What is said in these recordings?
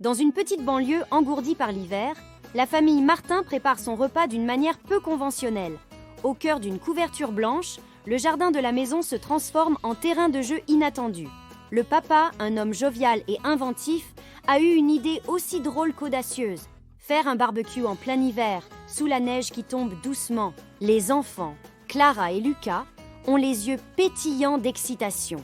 Dans une petite banlieue engourdie par l'hiver, la famille Martin prépare son repas d'une manière peu conventionnelle. Au cœur d'une couverture blanche, le jardin de la maison se transforme en terrain de jeu inattendu. Le papa, un homme jovial et inventif, a eu une idée aussi drôle qu'audacieuse. Faire un barbecue en plein hiver, sous la neige qui tombe doucement. Les enfants, Clara et Lucas, ont les yeux pétillants d'excitation.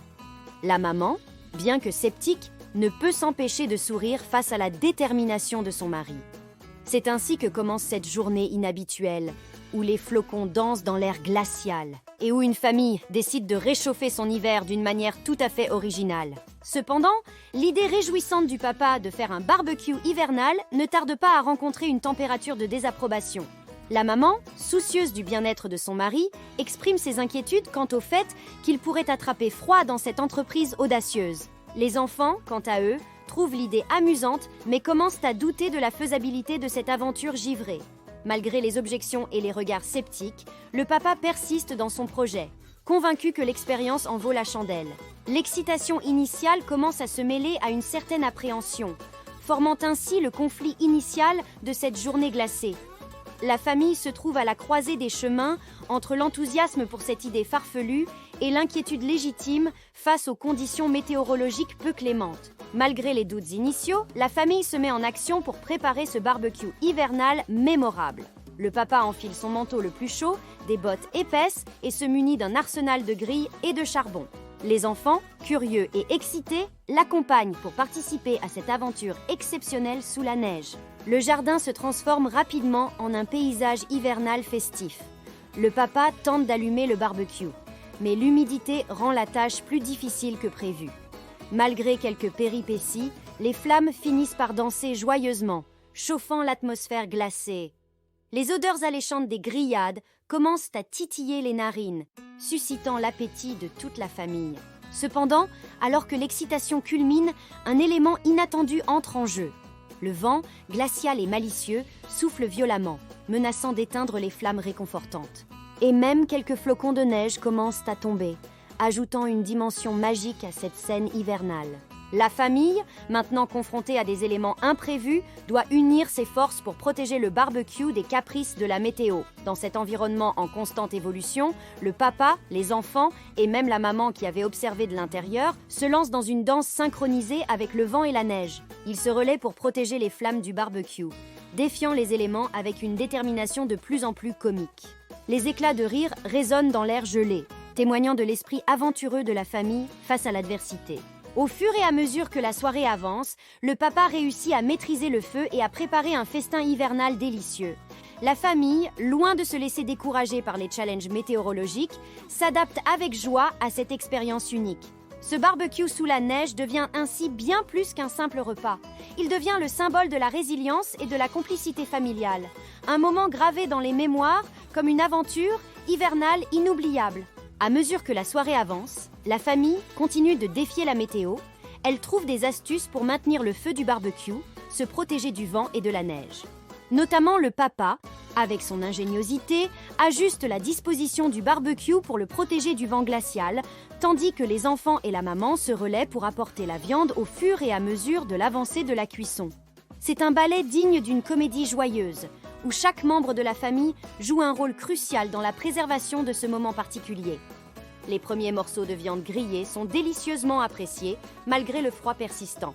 La maman, bien que sceptique, ne peut s'empêcher de sourire face à la détermination de son mari. C'est ainsi que commence cette journée inhabituelle, où les flocons dansent dans l'air glacial et où une famille décide de réchauffer son hiver d'une manière tout à fait originale. Cependant, l'idée réjouissante du papa de faire un barbecue hivernal ne tarde pas à rencontrer une température de désapprobation. La maman, soucieuse du bien-être de son mari, exprime ses inquiétudes quant au fait qu'il pourrait attraper froid dans cette entreprise audacieuse. Les enfants, quant à eux, trouvent l'idée amusante mais commencent à douter de la faisabilité de cette aventure givrée. Malgré les objections et les regards sceptiques, le papa persiste dans son projet, convaincu que l'expérience en vaut la chandelle. L'excitation initiale commence à se mêler à une certaine appréhension, formant ainsi le conflit initial de cette journée glacée. La famille se trouve à la croisée des chemins entre l'enthousiasme pour cette idée farfelue et l'inquiétude légitime face aux conditions météorologiques peu clémentes. Malgré les doutes initiaux, la famille se met en action pour préparer ce barbecue hivernal mémorable. Le papa enfile son manteau le plus chaud, des bottes épaisses et se munit d'un arsenal de grilles et de charbon. Les enfants, curieux et excités, l'accompagnent pour participer à cette aventure exceptionnelle sous la neige. Le jardin se transforme rapidement en un paysage hivernal festif. Le papa tente d'allumer le barbecue, mais l'humidité rend la tâche plus difficile que prévu. Malgré quelques péripéties, les flammes finissent par danser joyeusement, chauffant l'atmosphère glacée. Les odeurs alléchantes des grillades commencent à titiller les narines, suscitant l'appétit de toute la famille. Cependant, alors que l'excitation culmine, un élément inattendu entre en jeu. Le vent, glacial et malicieux, souffle violemment, menaçant d'éteindre les flammes réconfortantes. Et même quelques flocons de neige commencent à tomber, ajoutant une dimension magique à cette scène hivernale. La famille, maintenant confrontée à des éléments imprévus, doit unir ses forces pour protéger le barbecue des caprices de la météo. Dans cet environnement en constante évolution, le papa, les enfants et même la maman qui avait observé de l'intérieur se lancent dans une danse synchronisée avec le vent et la neige. Ils se relaient pour protéger les flammes du barbecue, défiant les éléments avec une détermination de plus en plus comique. Les éclats de rire résonnent dans l'air gelé, témoignant de l'esprit aventureux de la famille face à l'adversité. Au fur et à mesure que la soirée avance, le papa réussit à maîtriser le feu et à préparer un festin hivernal délicieux. La famille, loin de se laisser décourager par les challenges météorologiques, s'adapte avec joie à cette expérience unique. Ce barbecue sous la neige devient ainsi bien plus qu'un simple repas. Il devient le symbole de la résilience et de la complicité familiale. Un moment gravé dans les mémoires comme une aventure hivernale inoubliable. À mesure que la soirée avance, la famille continue de défier la météo. Elle trouve des astuces pour maintenir le feu du barbecue, se protéger du vent et de la neige. Notamment le papa, avec son ingéniosité, ajuste la disposition du barbecue pour le protéger du vent glacial, tandis que les enfants et la maman se relaient pour apporter la viande au fur et à mesure de l'avancée de la cuisson. C'est un ballet digne d'une comédie joyeuse, où chaque membre de la famille joue un rôle crucial dans la préservation de ce moment particulier. Les premiers morceaux de viande grillée sont délicieusement appréciés, malgré le froid persistant.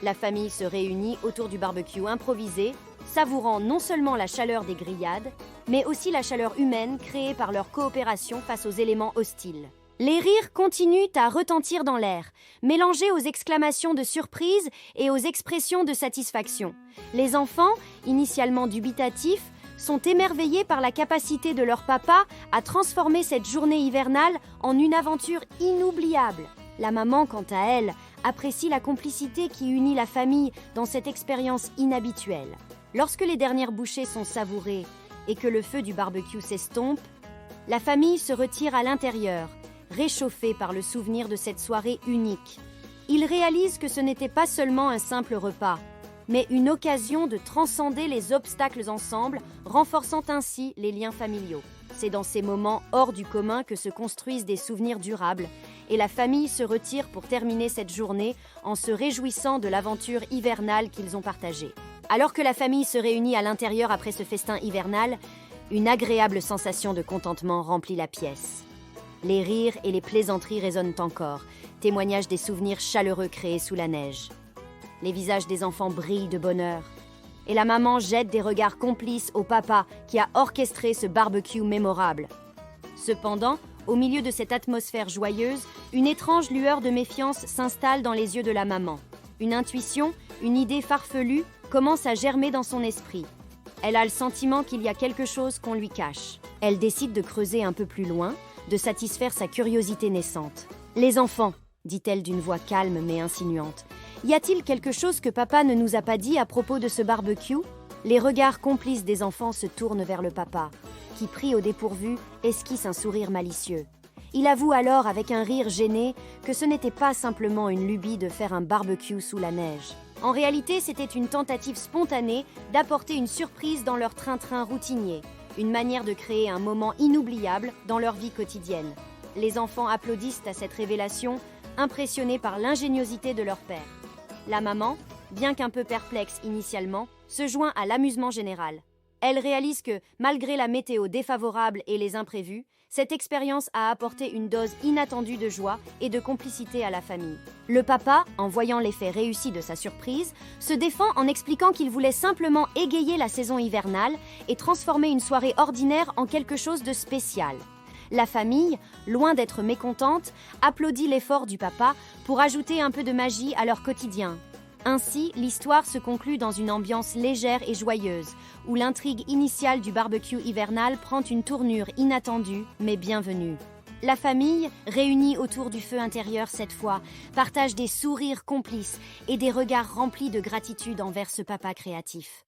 La famille se réunit autour du barbecue improvisé, savourant non seulement la chaleur des grillades, mais aussi la chaleur humaine créée par leur coopération face aux éléments hostiles. Les rires continuent à retentir dans l'air, mélangés aux exclamations de surprise et aux expressions de satisfaction. Les enfants, initialement dubitatifs, sont émerveillés par la capacité de leur papa à transformer cette journée hivernale en une aventure inoubliable. La maman, quant à elle, apprécie la complicité qui unit la famille dans cette expérience inhabituelle. Lorsque les dernières bouchées sont savourées et que le feu du barbecue s'estompe, la famille se retire à l'intérieur, réchauffée par le souvenir de cette soirée unique. Ils réalisent que ce n'était pas seulement un simple repas, mais une occasion de transcender les obstacles ensemble, renforçant ainsi les liens familiaux. C'est dans ces moments hors du commun que se construisent des souvenirs durables et la famille se retire pour terminer cette journée en se réjouissant de l'aventure hivernale qu'ils ont partagée. Alors que la famille se réunit à l'intérieur après ce festin hivernal, une agréable sensation de contentement remplit la pièce. Les rires et les plaisanteries résonnent encore, témoignage des souvenirs chaleureux créés sous la neige. Les visages des enfants brillent de bonheur. Et la maman jette des regards complices au papa qui a orchestré ce barbecue mémorable. Cependant, au milieu de cette atmosphère joyeuse, une étrange lueur de méfiance s'installe dans les yeux de la maman. Une intuition, une idée farfelue commence à germer dans son esprit. Elle a le sentiment qu'il y a quelque chose qu'on lui cache. Elle décide de creuser un peu plus loin, de satisfaire sa curiosité naissante. « Les enfants », dit-elle d'une voix calme mais insinuante, « y a-t-il quelque chose que papa ne nous a pas dit à propos de ce barbecue ?» Les regards complices des enfants se tournent vers le papa, qui, pris au dépourvu, esquisse un sourire malicieux. Il avoue alors avec un rire gêné que ce n'était pas simplement une lubie de faire un barbecue sous la neige. En réalité, c'était une tentative spontanée d'apporter une surprise dans leur train-train routinier, une manière de créer un moment inoubliable dans leur vie quotidienne. Les enfants applaudissent à cette révélation, impressionnés par l'ingéniosité de leur père. La maman, bien qu'un peu perplexe initialement, se joint à l'amusement général. Elle réalise que, malgré la météo défavorable et les imprévus, cette expérience a apporté une dose inattendue de joie et de complicité à la famille. Le papa, en voyant l'effet réussi de sa surprise, se défend en expliquant qu'il voulait simplement égayer la saison hivernale et transformer une soirée ordinaire en quelque chose de spécial. La famille, loin d'être mécontente, applaudit l'effort du papa pour ajouter un peu de magie à leur quotidien. Ainsi, l'histoire se conclut dans une ambiance légère et joyeuse, où l'intrigue initiale du barbecue hivernal prend une tournure inattendue, mais bienvenue. La famille, réunie autour du feu intérieur cette fois, partage des sourires complices et des regards remplis de gratitude envers ce papa créatif.